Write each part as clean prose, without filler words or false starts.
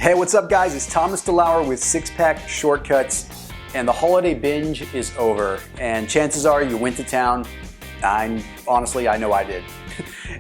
Hey, what's up guys? It's Thomas DeLauer with Six Pack Shortcuts, and the holiday binge is over, and chances are you went to town. Honestly, I know I did.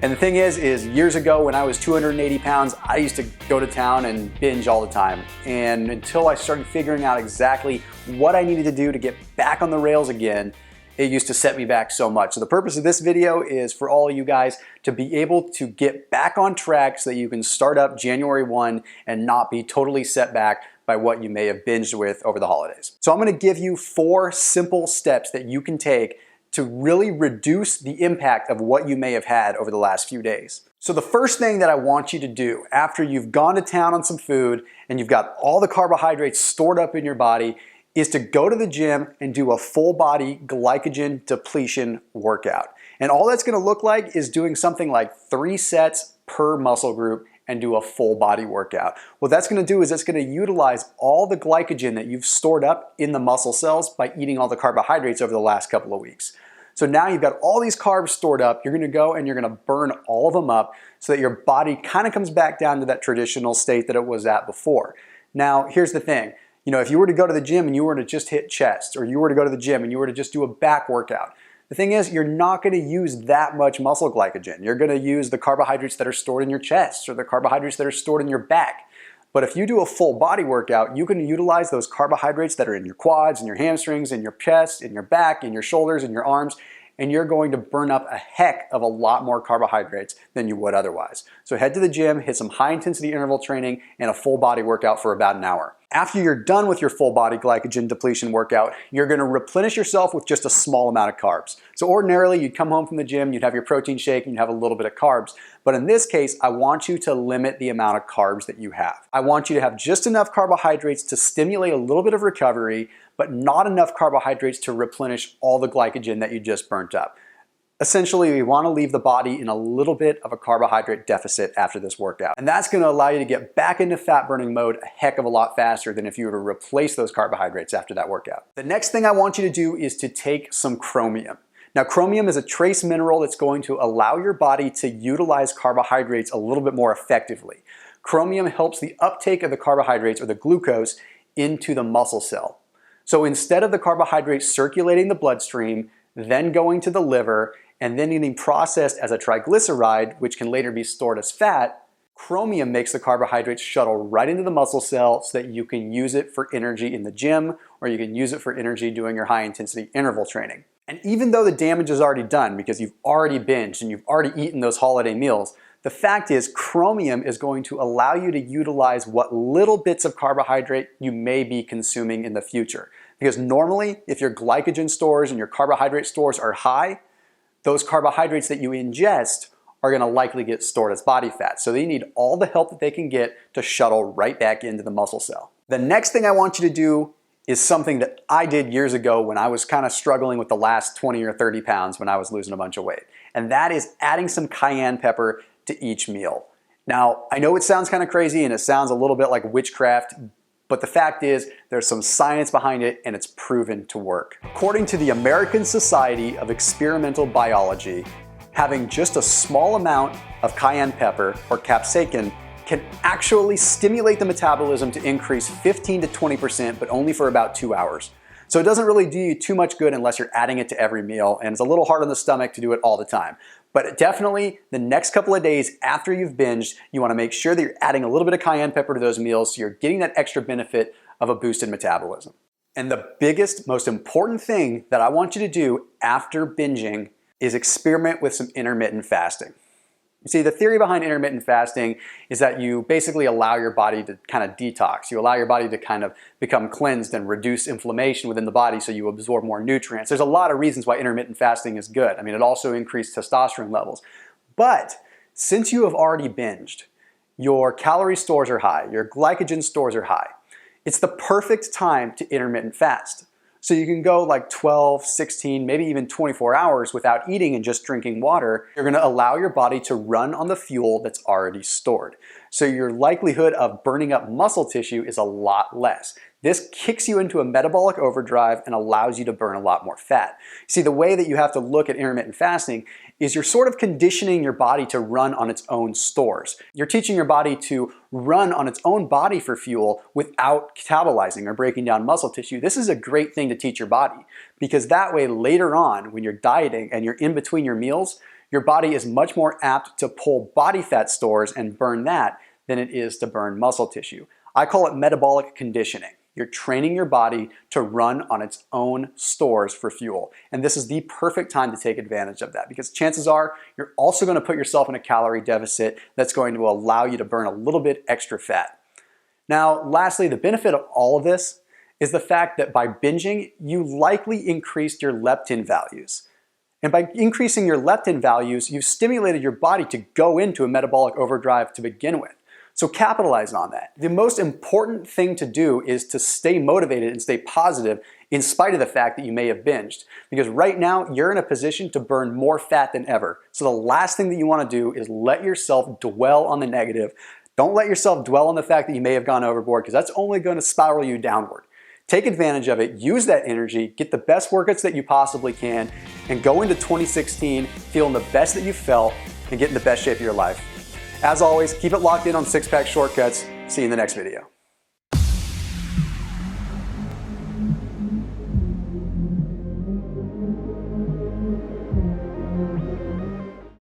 And the thing is years ago when I was 280 pounds, I used to go to town and binge all the time. And until I started figuring out exactly what I needed to do to get back on the rails again, it used to set me back so much. So the purpose of this video is for all of you guys to be able to get back on track so that you can start up January 1 and not be totally set back by what you may have binged with over the holidays. So I'm gonna give you 4 simple steps that you can take to really reduce the impact of what you may have had over the last few days. So the first thing that I want you to do after you've gone to town on some food and you've got all the carbohydrates stored up in your body is to go to the gym and do a full body glycogen depletion workout. And all that's gonna look like is doing something like 3 sets per muscle group and do a full body workout. What that's gonna do is it's gonna utilize all the glycogen that you've stored up in the muscle cells by eating all the carbohydrates over the last couple of weeks. So now you've got all these carbs stored up, you're gonna go and you're gonna burn all of them up so that your body kind of comes back down to that traditional state that it was at before. Now, here's the thing. You know, if you were to go to the gym and you were to just hit chest, or you were to go to the gym and you were to just do a back workout, the thing is you're not gonna use that much muscle glycogen. You're gonna use the carbohydrates that are stored in your chest or the carbohydrates that are stored in your back. But if you do a full body workout, you can utilize those carbohydrates that are in your quads and your hamstrings and your chest and your back and your shoulders and your arms, and you're going to burn up a heck of a lot more carbohydrates than you would otherwise. So head to the gym, hit some high intensity interval training and a full body workout for about an hour. After you're done with your full body glycogen depletion workout, you're gonna replenish yourself with just a small amount of carbs. So ordinarily you'd come home from the gym, you'd have your protein shake and you'd have a little bit of carbs. But in this case, I want you to limit the amount of carbs that you have. I want you to have just enough carbohydrates to stimulate a little bit of recovery, but not enough carbohydrates to replenish all the glycogen that you just burnt up. Essentially, we want to leave the body in a little bit of a carbohydrate deficit after this workout. And that's going to allow you to get back into fat burning mode a heck of a lot faster than if you were to replace those carbohydrates after that workout. The next thing I want you to do is to take some chromium. Now, chromium is a trace mineral that's going to allow your body to utilize carbohydrates a little bit more effectively. Chromium helps the uptake of the carbohydrates or the glucose into the muscle cell. So instead of the carbohydrates circulating the bloodstream, then going to the liver, and then getting processed as a triglyceride, which can later be stored as fat, chromium makes the carbohydrates shuttle right into the muscle cell so that you can use it for energy in the gym, or you can use it for energy doing your high intensity interval training. And even though the damage is already done because you've already binged and you've already eaten those holiday meals, the fact is chromium is going to allow you to utilize what little bits of carbohydrate you may be consuming in the future. Because normally, if your glycogen stores and your carbohydrate stores are high, those carbohydrates that you ingest are gonna likely get stored as body fat. So they need all the help that they can get to shuttle right back into the muscle cell. The next thing I want you to do is something that I did years ago when I was kind of struggling with the last 20 or 30 pounds when I was losing a bunch of weight. And that is adding some cayenne pepper to each meal. Now, I know it sounds kind of crazy and it sounds a little bit like witchcraft, but the fact is there's some science behind it and it's proven to work. According to the American Society of Experimental Biology, having just a small amount of cayenne pepper or capsaicin can actually stimulate the metabolism to increase 15 to 20%, but only for about 2 hours. So it doesn't really do you too much good unless you're adding it to every meal, and it's a little hard on the stomach to do it all the time. But definitely the next couple of days after you've binged, you wanna make sure that you're adding a little bit of cayenne pepper to those meals so you're getting that extra benefit of a boosted metabolism. And the biggest, most important thing that I want you to do after binging is experiment with some intermittent fasting. You see, the theory behind intermittent fasting is that you basically allow your body to kind of detox. You allow your body to kind of become cleansed and reduce inflammation within the body so you absorb more nutrients. There's a lot of reasons why intermittent fasting is good. I mean, it also increases testosterone levels. But since you have already binged, your calorie stores are high, your glycogen stores are high, it's the perfect time to intermittent fast. So you can go like 12, 16, maybe even 24 hours without eating and just drinking water. You're gonna allow your body to run on the fuel that's already stored. So your likelihood of burning up muscle tissue is a lot less. This kicks you into a metabolic overdrive and allows you to burn a lot more fat. See, the way that you have to look at intermittent fasting is you're sort of conditioning your body to run on its own stores. You're teaching your body to run on its own body for fuel without catabolizing or breaking down muscle tissue. This is a great thing to teach your body, because that way later on when you're dieting and you're in between your meals, your body is much more apt to pull body fat stores and burn that than it is to burn muscle tissue. I call it metabolic conditioning. You're training your body to run on its own stores for fuel. And this is the perfect time to take advantage of that, because chances are you're also going to put yourself in a calorie deficit that's going to allow you to burn a little bit extra fat. Now, lastly, the benefit of all of this is the fact that by binging, you likely increased your leptin values. And by increasing your leptin values, you've stimulated your body to go into a metabolic overdrive to begin with. So capitalize on that. The most important thing to do is to stay motivated and stay positive in spite of the fact that you may have binged. Because right now, you're in a position to burn more fat than ever. So the last thing that you want to do is let yourself dwell on the negative. Don't let yourself dwell on the fact that you may have gone overboard, because that's only going to spiral you downward. Take advantage of it, use that energy, get the best workouts that you possibly can, and go into 2016 feeling the best that you've felt and get in the best shape of your life. As always, keep it locked in on Six Pack Shortcuts. See you in the next video.